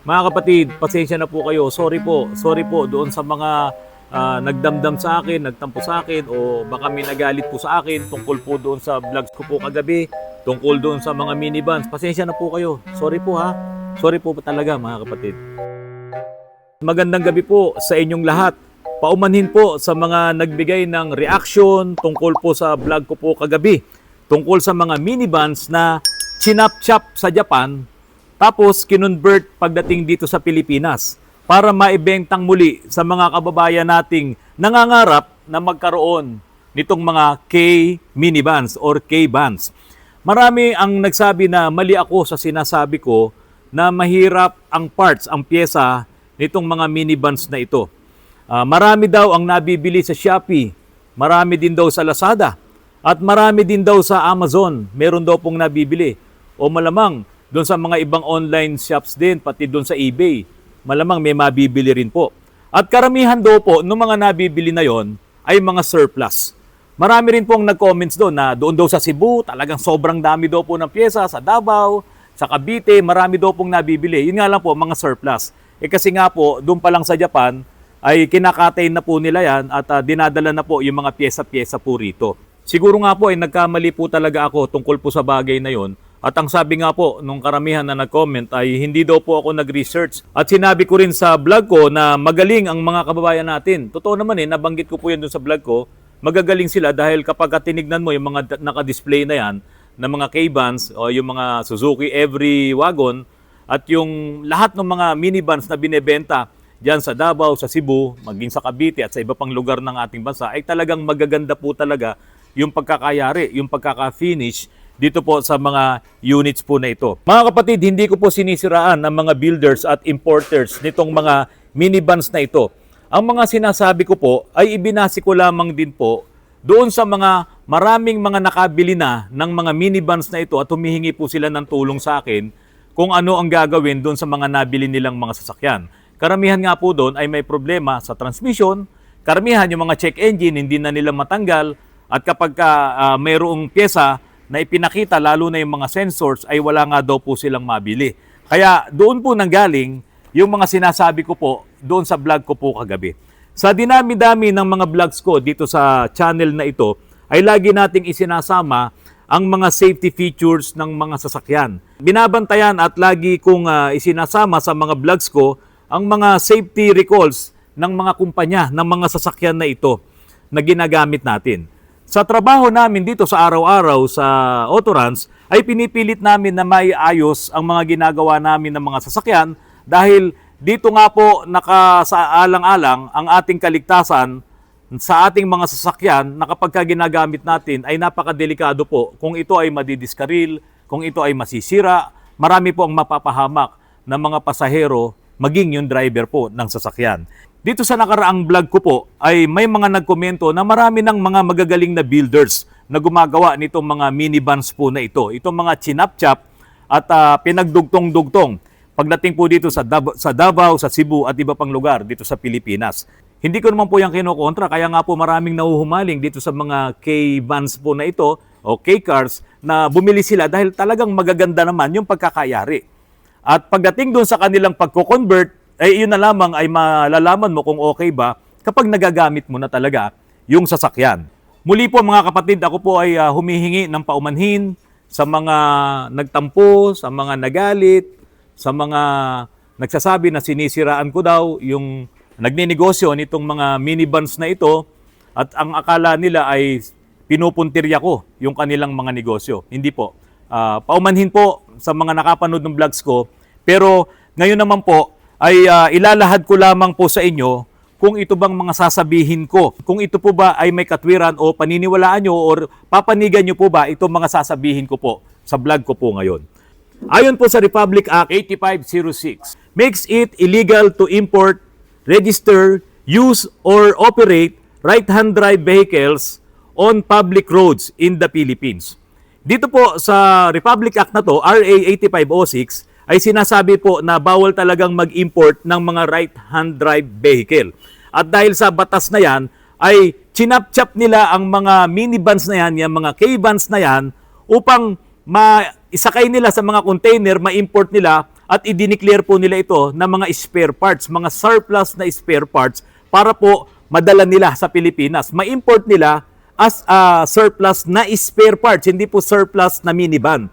Mga kapatid, pasensya na po kayo. Sorry po doon sa mga nagdamdam sa akin, nagtampo sa akin, o baka may nagalit po sa akin tungkol po doon sa vlogs ko po kagabi, tungkol doon sa mga minivans. Pasensya na po kayo. Sorry po ha. Sorry po talaga mga kapatid. Magandang gabi po sa inyong lahat. Paumanhin po sa mga nagbigay ng reaction tungkol po sa vlog ko po kagabi, tungkol sa mga minivans na chinap-chap sa Japan, tapos kinonvert pagdating dito sa Pilipinas para maibentang muli sa mga kababayan nating nangangarap na magkaroon nitong mga K-minivans or K-vans. Marami ang nagsabi na mali ako sa sinasabi ko na mahirap ang parts, ang pyesa nitong mga minivans na ito. Marami daw ang nabibili sa Shopee, marami din daw sa Lazada, at marami din daw sa Amazon. Meron daw pong nabibili. O malamang doon sa mga ibang online shops din, pati doon sa eBay, malamang may mabibili rin po. At karamihan daw po ng mga nabibili na yon ay mga surplus. Marami rin pong nag-comments doon na doon daw sa Cebu, talagang sobrang dami daw po ng pyesa, sa Davao, sa Cavite, marami daw pong nabibili. Yun nga lang po, mga surplus. Kasi nga po, doon pa lang sa Japan, ay kinakatay na po nila yan at dinadala na po yung mga pyesa-pyesa po rito. Siguro nga po ay nagkamali po talaga ako tungkol po sa bagay na yon. At ang sabi nga po nung karamihan na nag-comment ay hindi daw po ako nag-research. At sinabi ko rin sa vlog ko na magaling ang mga kababayan natin. Totoo naman nabanggit ko po yan doon sa vlog ko. Magagaling sila dahil kapag tinignan mo yung mga naka-display na yan, na mga K-vans o yung mga Suzuki Every Wagon at yung lahat ng mga minivans na binebenta diyan sa Davao, sa Cebu, maging sa Cavite at sa iba pang lugar ng ating bansa ay talagang magaganda po talaga yung pagkakayari, yung pagkaka-finish dito po sa mga units po na ito. Mga kapatid, hindi ko po sinisiraan ang mga builders at importers nitong mga minivans na ito. Ang mga sinasabi ko po ay ibinasi ko lamang din po doon sa mga maraming mga nakabili na ng mga minivans na ito at humihingi po sila ng tulong sa akin kung ano ang gagawin doon sa mga nabili nilang mga sasakyan. Karamihan nga po doon ay may problema sa transmission, karamihan yung mga check engine hindi na nila matanggal, at kapag mayroong pyesa na ipinakita lalo na yung mga sensors ay wala nga daw po silang mabili. Kaya doon po nanggaling yung mga sinasabi ko po doon sa vlog ko po kagabi. Sa dinami-dami ng mga vlogs ko dito sa channel na ito ay lagi nating isinasama ang mga safety features ng mga sasakyan. Binabantayan at lagi kong isinasama sa mga vlogs ko ang mga safety recalls ng mga kumpanya, ng mga sasakyan na ito na ginagamit natin. Sa trabaho namin dito sa araw-araw sa Autorans, ay pinipilit namin na maiayos ang mga ginagawa namin ng mga sasakyan dahil dito nga po nakasaalang-alang ang ating kaligtasan sa ating mga sasakyan na kapag ginagamit natin ay napakadelikado po kung ito ay madidiskaril, kung ito ay masisira, marami po ang mapapahamak ng mga pasahero maging yung driver po ng sasakyan. Dito sa nakaraang vlog ko po ay may mga nagkomento na marami ng mga magagaling na builders na gumagawa nitong mga minivans po na ito. Itong mga chinap-chap at pinagdugtong-dugtong pagdating po dito sa Davao, sa Cebu at iba pang lugar dito sa Pilipinas. Hindi ko naman po yung kinokontra, kaya nga po maraming nahuhumaling dito sa mga K-vans po na ito o K-cars na bumili sila dahil talagang magaganda naman yung pagkakayari. At pagdating doon sa kanilang pagko-convert, ay yun na lamang ay malalaman mo kung okay ba kapag nagagamit mo na talaga yung sasakyan. Muli po mga kapatid, ako po ay humihingi ng paumanhin sa mga nagtampo, sa mga nagalit, sa mga nagsasabi na sinisiraan ko daw yung nagninegosyo nitong mga minivans na ito at ang akala nila ay pinupuntirya ko yung kanilang mga negosyo. Hindi po. Paumanhin po sa mga nakapanood ng vlogs ko. Pero ngayon naman po ay ilalahad ko lamang po sa inyo kung ito bang mga sasabihin ko. Kung ito po ba ay may katwiran o paniniwalaan nyo o papanigan nyo po ba itong mga sasabihin ko po sa vlog ko po ngayon. Ayon po sa Republic Act 8506, makes it illegal to import, register, use, or operate right-hand drive vehicles on public roads in the Philippines. Dito po sa Republic Act na to, RA 8506, ay sinasabi po na bawal talagang mag-import ng mga right-hand drive vehicle. At dahil sa batas na yan, ay chinap-chap nila ang mga minivans na yan, yung mga K-vans na yan, upang maisakay nila sa mga container, ma-import nila at i-declare po nila ito na mga spare parts, mga surplus na spare parts para po madala nila sa Pilipinas. Ma-import nila as surplus na spare parts, hindi po surplus na minivan.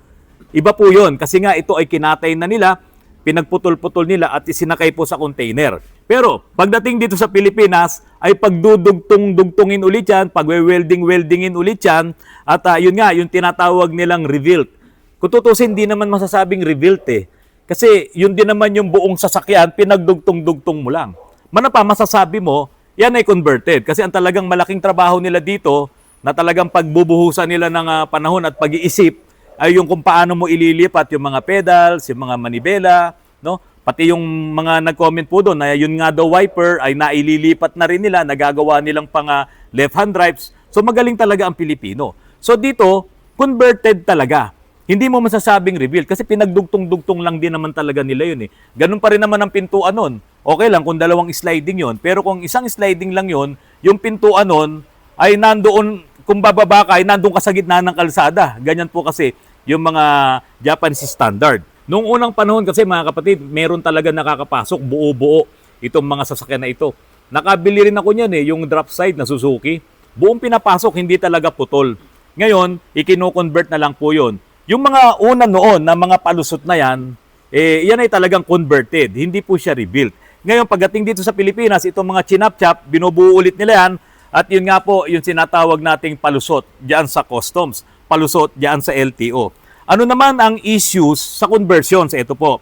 Iba po yun kasi nga ito ay kinatay na nila, pinagputol-putol nila at isinakay po sa container. Pero pagdating dito sa Pilipinas ay pagdudugtong-dugtungin ulit yan, pagwe-welding-weldingin ulit yan at yun nga, yung tinatawag nilang rebuilt. Kung tutusin, hindi naman masasabing rebuilt eh. Kasi yun din naman yung buong sasakyan, pinagdugtong-dugtong mo lang. Mana pa masasabi mo, yan ay converted. Kasi ang talagang malaking trabaho nila dito, na talagang pagbubuhusan nila ng panahon at pag-iisip, ay yung kung paano mo ililipat yung mga pedals, yung mga manibela, no? Pati yung mga nag-comment po doon na yun nga daw wiper ay naililipat na rin nila, nagagawa nilang pang left-hand drives. So magaling talaga ang Pilipino. So dito, converted talaga. Hindi mo masasabing rebuild kasi pinagdugtong-dugtong lang din naman talaga nila yun eh. Ganun pa rin naman ang pintuan nun. Okay lang kung dalawang sliding yon, pero kung isang sliding lang yon, yung pintuan nun ay nandoon, kung bababa ka ay nandoon ka sa gitna ng kalsada. Ganyan po kasi yung mga Japanese standard. Noong unang panahon kasi mga kapatid, meron talaga nakakapasok buo-buo itong mga sasakyan na ito. Nakabili rin ako niyan eh, yung drop side na Suzuki. Buong pinapasok, hindi talaga putol. Ngayon, ikino-convert na lang po yun. Yung mga una noon na mga palusot na yan, yan ay talagang converted. Hindi po siya rebuilt. Ngayon, pagdating dito sa Pilipinas, itong mga chinap-chap, binubuo ulit nila yan. At yun nga po, yung sinatawag nating palusot diyan sa customs. Palusot diyan sa LTO. Ano naman ang issues sa conversions? Ito po.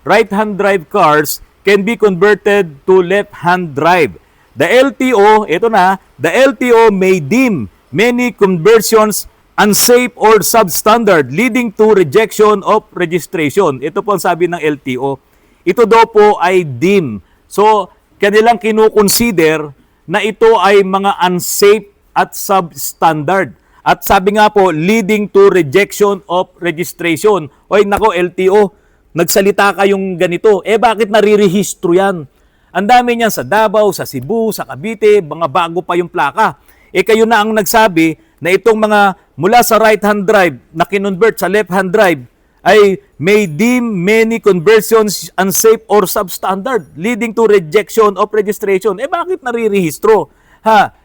Right-hand drive cars can be converted to left-hand drive. The LTO, ito na, the LTO may deem many conversions unsafe or substandard leading to rejection of registration. Ito po ang sabi ng LTO. Ito daw po ay deem. So, kanilang kinukonsider na ito ay mga unsafe at substandard. At sabi nga po, leading to rejection of registration. Oy, nako LTO, nagsalita kayong ganito. Bakit narirehistro yan? Ang dami niyan sa Davao, sa Cebu, sa Cavite, mga bago pa yung plaka. Kayo na ang nagsabi na itong mga mula sa right-hand drive na kinonvert sa left-hand drive ay may deem many conversions unsafe or substandard leading to rejection of registration. Bakit narirehistro?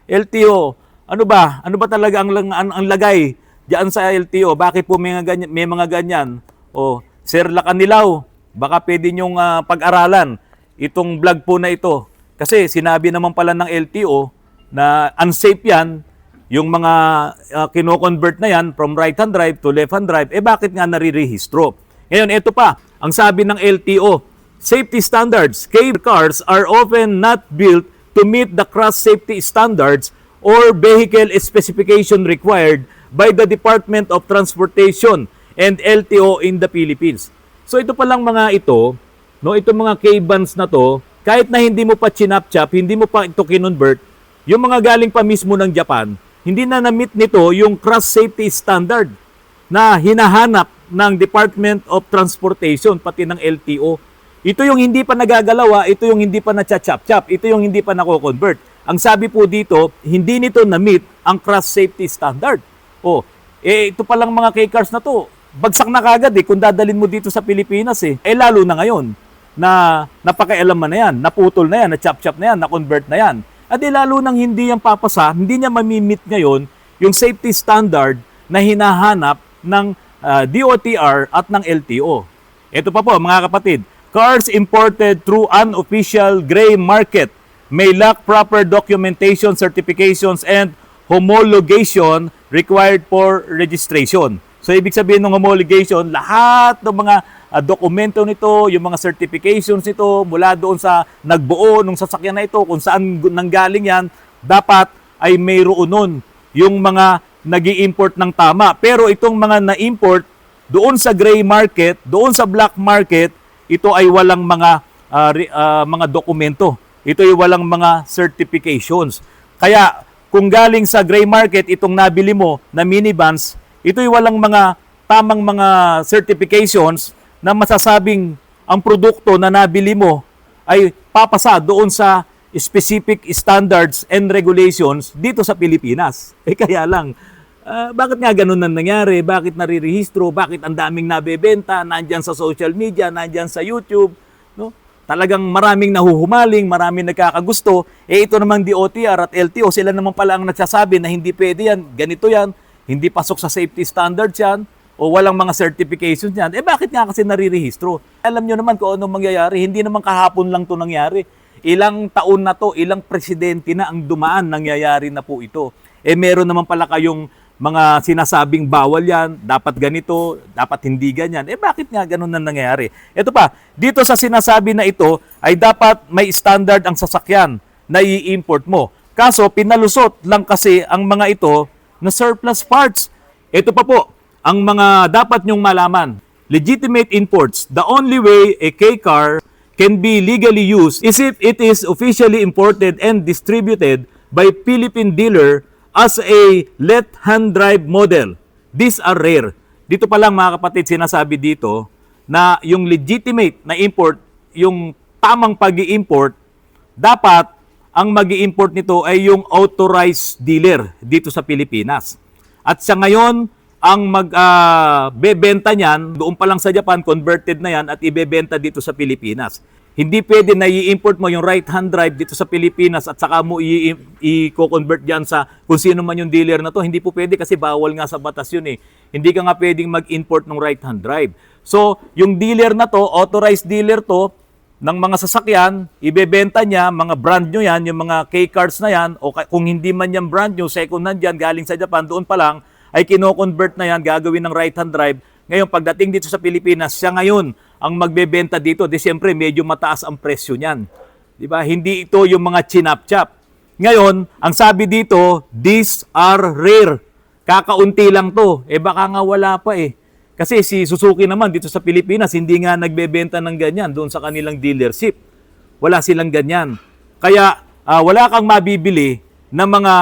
LTO, ano ba? Ano ba talaga ang lagay diyan sa LTO? Bakit po may mga ganyan? Sir Lacanilaw, baka pwede nyong pag-aralan itong vlog po na ito. Kasi sinabi naman pala ng LTO na unsafe yan, yung mga kino-convert na yan from right-hand drive to left-hand drive, bakit nga narirehistro? Ngayon, ito pa, ang sabi ng LTO, safety standards. Cars are often not built to meet the cross safety standards or vehicle specification required by the Department of Transportation and LTO in the Philippines. So ito palang mga ito, no, itong mga K-vans na to, kahit na hindi mo pa chinap-chap, hindi mo pa ito kinonvert, yung mga galing pa mismo ng Japan, hindi na na-meet nito yung cross safety standard na hinahanap ng Department of Transportation pati ng LTO. Ito yung hindi pa nagagalawa, ito yung hindi pa na-chap-chap, ito yung hindi pa nako-convert. Ang sabi po dito, hindi nito na-meet ang cross safety standard. Ito palang mga K-cars na to, bagsak na kagad kung dadalhin mo dito sa Pilipinas lalo na ngayon na napakialaman na yan, naputol na yan, na-chap-chap na yan, na-convert na yan. At lalo nang hindi yan papasa, hindi niya mamimit ngayon yung safety standard na hinahanap ng DOTR at ng LTO. Ito pa po mga kapatid, cars imported through unofficial gray market may lack proper documentation, certifications, and homologation required for registration. So ibig sabihin ng homologation, lahat ng mga dokumento nito, yung mga certifications nito, mula doon sa nagbuo ng sasakyan na ito, kung saan nanggaling yan, dapat ay mayroon nun yung mga nag-i-import ng tama. Pero itong mga na-import, doon sa gray market, doon sa black market, ito ay walang mga dokumento. Ito ay walang mga certifications. Kaya kung galing sa gray market, itong nabili mo na minivans, ito ay walang mga tamang mga certifications na masasabing ang produkto na nabili mo ay papasa doon sa specific standards and regulations dito sa Pilipinas. Kaya lang, Bakit nga ganun na nangyari? Bakit narirehistro? Bakit ang daming nabebenta? Nandyan sa social media, nandyan sa YouTube. No? Talagang maraming nahuhumaling, maraming nagkakagusto. Ito namang DOTR at LTO, sila naman pala ang nagsasabi na hindi pwede yan, ganito yan, hindi pasok sa safety standards yan, o walang mga certifications yan. Bakit nga kasi narirehistro? Alam nyo naman kung anong mangyayari. Hindi naman kahapon lang to nangyari. Ilang taon na to, ilang presidente na ang dumaan, nangyayari na po ito. Meron naman pala kayong mga sinasabing bawal yan, dapat ganito, dapat hindi ganyan. Bakit nga ganun na nangyayari? Ito pa, dito sa sinasabi na ito, ay dapat may standard ang sasakyan na i-import mo. Kaso, pinalusot lang kasi ang mga ito na surplus parts. Ito pa po, ang mga dapat nyong malaman. Legitimate imports. The only way a K-car can be legally used is if it is officially imported and distributed by Philippine dealer as a left-hand drive model. These are rare. Dito pa lang mga kapatid, sinasabi dito na yung legitimate na import, yung tamang pag-i-import, dapat ang mag-i-import nito ay yung authorized dealer dito sa Pilipinas. At sa ngayon, ang magbebenta niyan, doon pa lang sa Japan, converted na yan at ibebenta dito sa Pilipinas. Hindi pwede na i-import mo yung right-hand drive dito sa Pilipinas at saka mo i-convert dyan sa kung sino man yung dealer na to. Hindi po pwede kasi bawal nga sa batas yun eh. Hindi ka nga pwedeng mag-import ng right-hand drive. So, yung dealer na to, authorized dealer to, ng mga sasakyan, ibebenta niya, mga brand new yan, yung mga K-cars na yan, o kung hindi man yan brand new, second hand yan, galing sa Japan, doon pa lang, ay kino-convert na yan, gagawin ng right-hand drive. Ngayon, pagdating dito sa Pilipinas, siya ngayon ang magbebenta dito. Di siyempre, medyo mataas ang presyo niyan. Diba? Hindi ito yung mga chinap-chap. Ngayon, ang sabi dito, these are rare. Kakaunti lang to. Baka nga wala pa eh. Kasi si Suzuki naman dito sa Pilipinas, hindi nga nagbebenta ng ganyan doon sa kanilang dealership. Wala silang ganyan. Kaya, wala kang mabibili na mga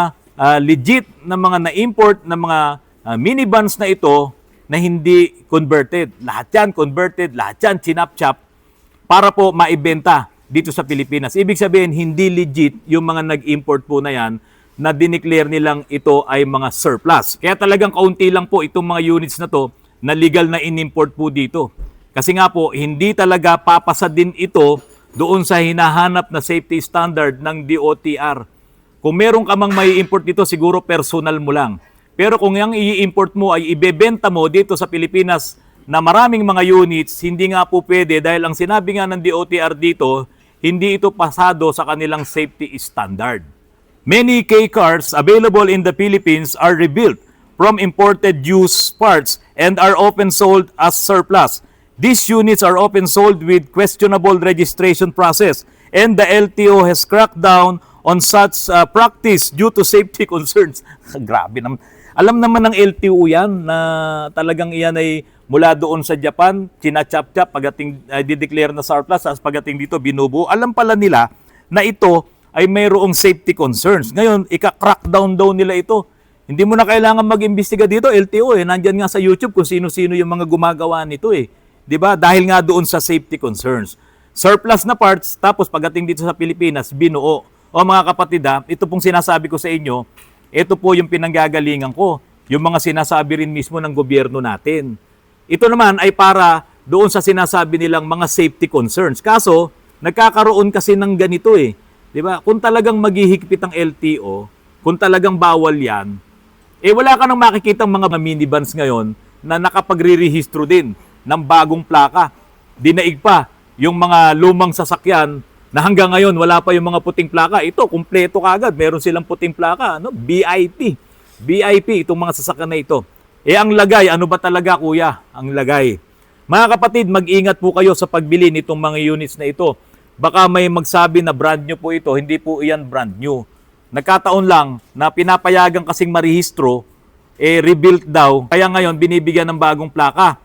legit na mga na-import na mga minivans na ito na hindi converted. Lahat yan converted, lahat yan chinap-chap para po maibenta dito sa Pilipinas. Ibig sabihin, hindi legit yung mga nag-import po na yan na dineclare nilang ito ay mga surplus. Kaya talagang kaunti lang po itong mga units na to na legal na in-import po dito. Kasi nga po, hindi talaga papasa din ito doon sa hinahanap na safety standard ng DOTR. Kung meron ka mang may import dito, siguro personal mo lang. Pero kung yung i-import mo ay ibebenta mo dito sa Pilipinas na maraming mga units, hindi nga po pwede dahil ang sinabi nga ng DOTR dito, hindi ito pasado sa kanilang safety standard. Many K-cars available in the Philippines are rebuilt from imported used parts and are often sold as surplus. These units are often sold with questionable registration process and the LTO has cracked down on such practice due to safety concerns. Grabe naman. Alam naman ng LTO yan na talagang iyan ay mula doon sa Japan, chinachap-chap, pagating dideclare na surplus, as pagating dito binubuo. Alam pala nila na ito ay mayroong safety concerns. Ngayon, ika-crackdown daw nila ito. Hindi mo na kailangan mag-imbestiga dito, LTO nandyan nga sa YouTube kung sino-sino yung mga gumagawa nito eh. 'Di ba? Dahil nga doon sa safety concerns. Surplus na parts, tapos pagating dito sa Pilipinas, binuo. O mga kapatid ito pong sinasabi ko sa inyo, ito po yung pinanggagalingan ko, yung mga sinasabi rin mismo ng gobyerno natin. Ito naman ay para doon sa sinasabi nilang mga safety concerns. Kaso, nagkakaroon kasi ng ganito eh. 'Di ba? Kung talagang maghihigpit ang LTO, kung talagang bawal yan, wala ka nang makikitang mga minivans ngayon na nakapagre-rehistro din ng bagong plaka. Dinaig pa yung mga lumang sasakyan na hanggang ngayon wala pa yung mga puting plaka. Ito, kumpleto kagad. Meron silang puting plaka. VIP. VIP, itong mga sasakyan na ito. Ang lagay, ano ba talaga kuya? Ang lagay. Mga kapatid, mag-ingat po kayo sa pagbili nitong mga units na ito. Baka may magsabi na brand new po ito. Hindi po iyan brand new. Nagkataon lang na pinapayagan kasing marehistro, rebuilt daw. Kaya ngayon, binibigyan ng bagong plaka.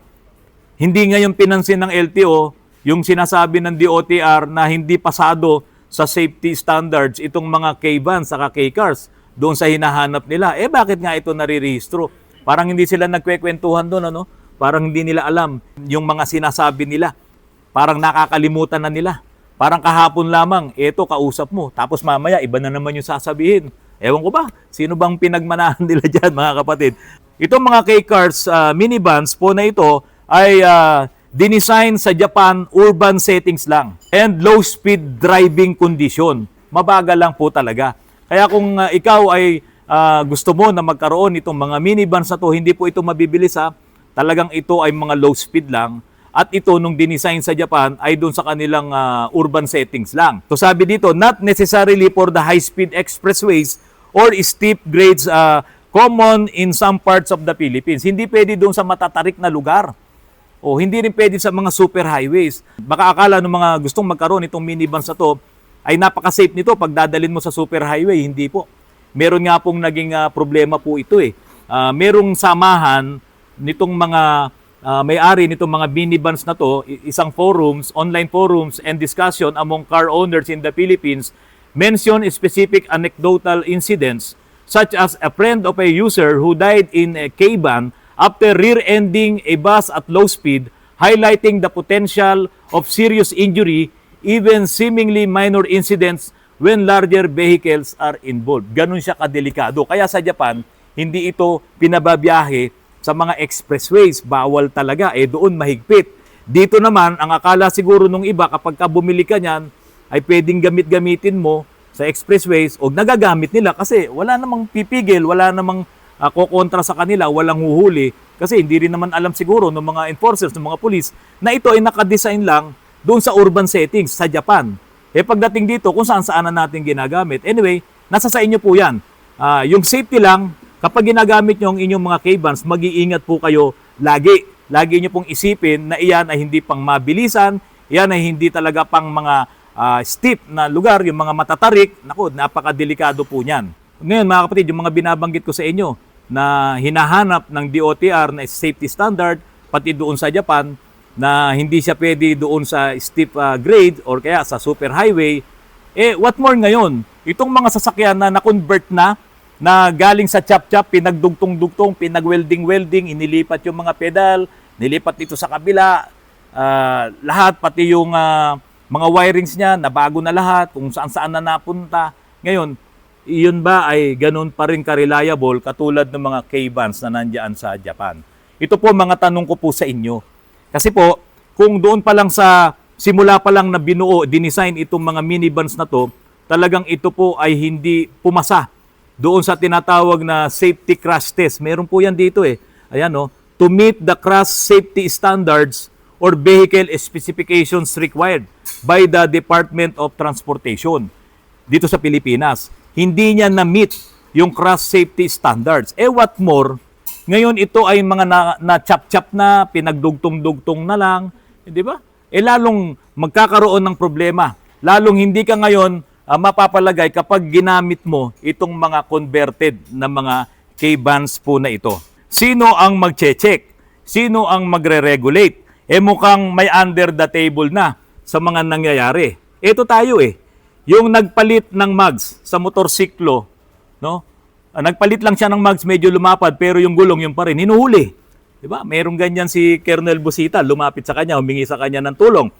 Hindi ngayon pinansin ng LTO yung sinasabi ng DOTR na hindi pasado sa safety standards itong mga K-vans saka K-cars doon sa hinahanap nila. Bakit nga ito narirehistro? Parang hindi sila nagkwekwentuhan doon, ano? Parang hindi nila alam yung mga sinasabi nila. Parang nakakalimutan na nila. Parang kahapon lamang, kausap mo. Tapos mamaya, iba na naman yung sasabihin. Ewan ko ba, sino bang pinagmanahan nila dyan, mga kapatid? Itong mga K-Cars minivans po na ito ay dinesign sa Japan urban settings lang and low speed driving condition. Mabagal lang po talaga. Kaya kung ikaw ay gusto mo na magkaroon itong mga minivans na to, hindi po ito mabibilis ha. Talagang ito ay mga low speed lang. At ito nung dinesign sa Japan ay doon sa kanilang urban settings lang. So sabi dito, not necessarily for the high-speed expressways or steep grades common in some parts of the Philippines. Hindi pwede doon sa matatarik na lugar. O hindi rin pwede sa mga super highways. Baka akala ng mga gustong magkaroon itong minivans na to ay napaka-safe nito pag dadalhin mo sa super highway. Hindi po. Meron nga pong naging problema po ito eh. Merong samahan nitong mga may-ari nitong mga minivans na to, isang forums, online forums and discussion among car owners in the Philippines mention specific anecdotal incidents such as a friend of a user who died in a K-van after rear-ending a bus at low speed, highlighting the potential of serious injury, even seemingly minor incidents when larger vehicles are involved. Ganun siya kadelikado. Kaya sa Japan, hindi ito pinababiyahe sa mga expressways, bawal talaga, doon mahigpit. Dito naman, ang akala siguro nung iba, kapag ka bumili ka niyan, ay pwedeng gamit-gamitin mo sa expressways o nagagamit nila kasi wala namang pipigil, wala namang kokontra sa kanila, walang huhuli. Kasi hindi rin naman alam siguro ng mga enforcers, ng mga police, na ito ay nakadesign lang doon sa urban settings sa Japan. Pagdating dito, kung saan-saan na natin ginagamit. Anyway, nasa sa inyo po yan. Yung safety lang, kapag ginagamit nyo ang inyong mga K-vans, mag-iingat po kayo lagi. Lagi nyo pong isipin na iyan ay hindi pang mabilisan, iyan ay hindi talaga pang mga steep na lugar, yung mga matatarik. Naku, napakadelikado po niyan. Ngayon mga kapatid, yung mga binabanggit ko sa inyo na hinahanap ng DOTR na safety standard, pati doon sa Japan, na hindi siya pwede doon sa steep grade or kaya sa super highway, what more ngayon? Itong mga sasakyan na na-convert na galing sa chop-chop, pinagdugtong-dugtong, pinag-welding-welding, inilipat yung mga pedal, nilipat dito sa kabila, lahat, pati yung mga wirings niya, nabago na lahat, kung saan-saan na napunta. Ngayon, iyon ba ay ganun pa rin ka-reliable katulad ng mga K-vans na nandiyan sa Japan? Ito po mga tanong ko po sa inyo. Kasi po, kung doon pa lang sa simula pa lang na binuo, dinesign itong mga minivans na to, talagang ito po ay hindi pumasa doon sa tinatawag na safety crash test. Meron po yan dito eh. Ayan o. To meet the crash safety standards or vehicle specifications required by the Department of Transportation dito sa Pilipinas. Hindi niya na-meet yung crash safety standards. What more, ngayon ito ay mga na-chop-chop na, pinagdugtong-dugtong na lang. Di ba? Lalong magkakaroon ng problema. Lalong hindi ka ngayon mapapalagay kapag ginamit mo itong mga converted na mga K-vans po na ito. Sino ang magche-check? Sino ang magre-regulate? Mukhang may under the table na sa mga nangyayari. Ito tayo yung nagpalit ng mags sa motorsiklo, no? Nagpalit lang siya ng mags, medyo lumapad, pero yung gulong yung pa rin, hinuhuli. Diba? Merong ganyan si Colonel Busita, lumapit sa kanya, humingi sa kanya ng tulong.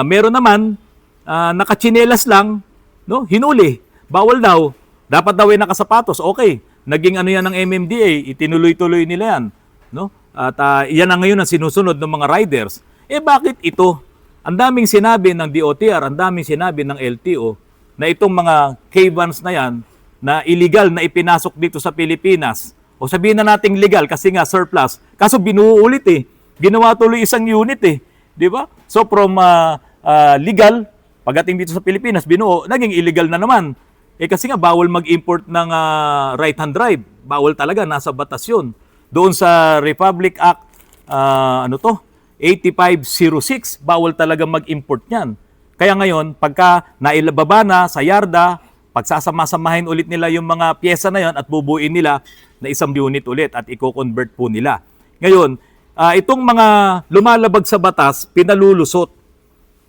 Meron naman, nakachinelas lang, no? Hinuli. Bawal daw. Dapat daw ay nakasapatos. Okay. Naging ano yan ng MMDA, itinuloy-tuloy nila yan, no? At iyan na ngayon ang sinusunod ng mga riders. Bakit ito? Ang daming sinabi ng DOTR, ang daming sinabi ng LTO na itong mga K-vans na yan na illegal na ipinasok dito sa Pilipinas. O sabihin na nating legal kasi nga surplus. Kaso binuo ulit Ginawa tuloy isang unit Di ba? So from legal, pagdating dito sa Pilipinas, binuo, naging illegal na naman. Kasi nga bawal mag-import ng right-hand drive. Bawal talaga, nasa batas yun. Doon sa Republic Act, 8506, bawal talaga mag-import niyan. Kaya ngayon, pagka nailababa na sa yarda, pagsasama-samahin ulit nila yung mga pyesa na yon at bubuin nila na isang unit ulit at i-convert po nila. Ngayon, itong mga lumalabag sa batas, pinalulusot.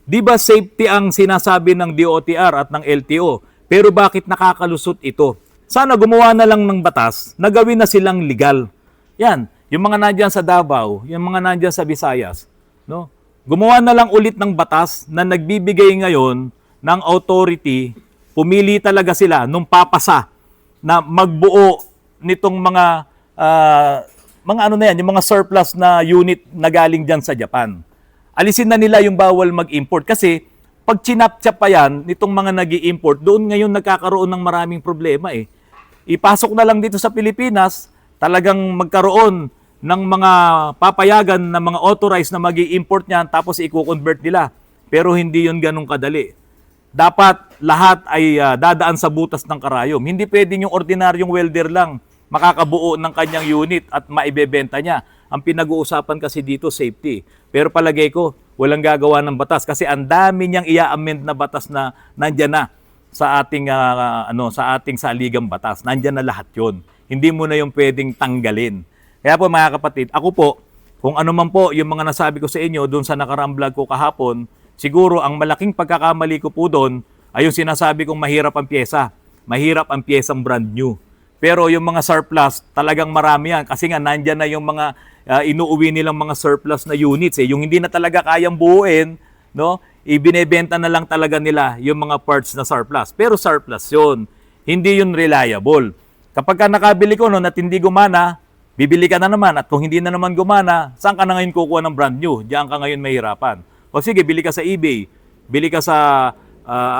Di ba safety ang sinasabi ng DOTR at ng LTO? Pero bakit nakakalusot ito? Sana gumawa na lang ng batas na gawin na silang legal. Yan, yung mga nandiyan sa Davao, yung mga nandiyan sa Visayas, no? Gumawa na lang ulit ng batas na nagbibigay ngayon ng authority, pumili talaga sila nung papasa na magbuo nitong mga ano na yan, yung mga surplus na unit na galing dyan sa Japan. Alisin na nila yung bawal mag-import kasi pag chinap-chap pa yan, nitong mga nag-i-import, doon ngayon nagkakaroon ng maraming problema eh. Ipasok na lang dito sa Pilipinas, talagang magkaroon ng mga papayagan na mga authorized na mag-i-import niyan tapos i-convert nila. Pero hindi yun ganun kadali. Dapat lahat ay dadaan sa butas ng karayom. Hindi pwedeng yung ordinaryong welder lang makakabuo ng kanyang unit at maibebenta niya. Ang pinag-uusapan kasi dito, safety. Pero palagay ko, walang gagawa ng batas kasi ang dami niyang i-amend na batas na nandyan na sa ating sa ating saligang batas. Nandyan na lahat 'yon. Hindi mo na yung pwedeng tanggalin. Kaya po mga kapatid, ako po, kung ano man po yung mga nasabi ko sa inyo doon sa nakaraang vlog ko kahapon, siguro ang malaking pagkakamali ko po doon ay yung sinasabi kong mahirap ang pyesa. Mahirap ang pyesang brand new. Pero yung mga surplus, talagang marami yan. Kasi nga, nandyan na yung mga inuuwi nilang mga surplus na units. Yung hindi na talaga kayang buuin, no? Ibinebenta na lang talaga nila yung mga parts na surplus. Pero surplus yun. Hindi yun reliable. Kapag ka nakabili ko at hindi gumana, bibili ka na naman. At kung hindi na naman gumana, saan ka na ngayon kukuha ng brand new? Diyan ka ngayon mahirapan. O sige, bili ka sa eBay, bili ka sa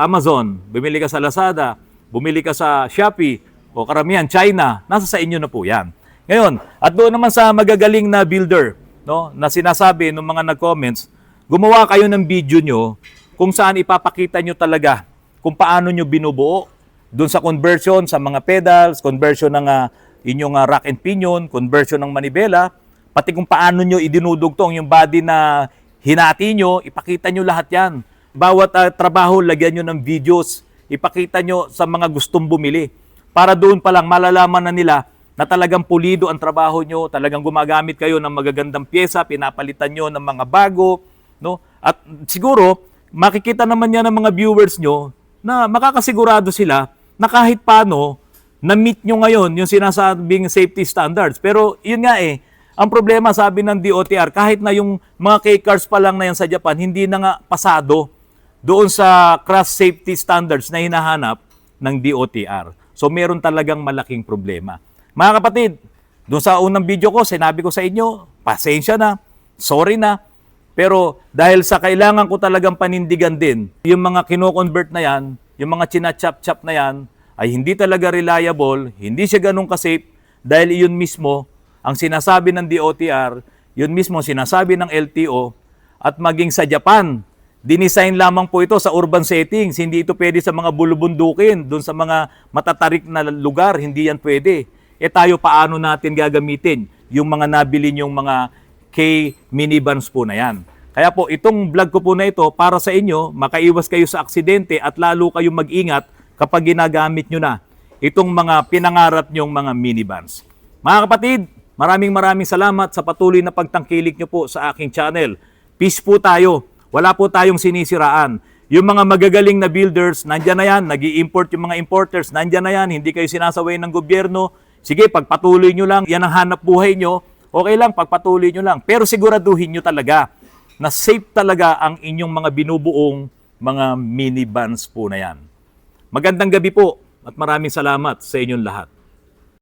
Amazon, bumili ka sa Lazada, bumili ka sa Shopee, o karamihan, China, nasa sa inyo na po yan. Ngayon, at doon naman sa magagaling na builder, no, na sinasabi ng mga nag-comments, gumawa kayo ng video nyo kung saan ipapakita nyo talaga kung paano nyo binubuo doon sa conversion sa mga pedals, conversion ng inyong rack and pinion, conversion ng manibela, pati kung paano nyo idinudugtong yung body na hinati nyo, ipakita nyo lahat yan. Bawat trabaho, lagyan nyo ng videos, ipakita nyo sa mga gustong bumili. Para doon pa lang malalaman na nila na talagang pulido ang trabaho nyo, talagang gumagamit kayo ng magagandang pyesa, pinapalitan nyo ng mga bago, no? At siguro, makikita naman yan ng mga viewers nyo na makakasigurado sila na kahit paano, na-meet nyo ngayon yung sinasabing safety standards. Pero yun nga ang problema sabi ng DOTR, kahit na yung mga K-cars pa lang na yan sa Japan, hindi na nga pasado doon sa crash safety standards na hinahanap ng DOTR. So, meron talagang malaking problema. Mga kapatid, doon sa unang video ko, sinabi ko sa inyo, pasensya na, sorry na. Pero dahil sa kailangan ko talagang panindigan din, yung mga kino-convert na yan, yung mga chinachap-chap na yan, ay hindi talaga reliable, hindi siya ganun ka-safe, dahil yun mismo, ang sinasabi ng DOTR, yun mismo sinasabi ng LTO, at maging sa Japan, dinisign lamang po ito sa urban settings. Hindi ito pwede sa mga bulubundukin, doon sa mga matatarik na lugar. Hindi yan pwede. Tayo paano natin gagamitin yung mga nabili yung mga K-minivans po na yan. Kaya po, itong vlog ko po na ito, para sa inyo, makaiwas kayo sa aksidente at lalo kayong mag-ingat kapag ginagamit nyo na itong mga pinangarap nyong mga minivans. Mga kapatid, maraming salamat sa patuloy na pagtangkilik nyo po sa aking channel. Peace po tayo. Wala po tayong sinisiraan. Yung mga magagaling na builders, nandyan na yan. Nag-i-import yung mga importers, nandyan na yan. Hindi kayo sinasaway ng gobyerno. Sige, pagpatuloy nyo lang. Yan ang hanap buhay nyo. Okay lang, pagpatuloy nyo lang. Pero siguraduhin nyo talaga na safe talaga ang inyong mga binubuong mga minivans po na yan. Magandang gabi po at maraming salamat sa inyong lahat.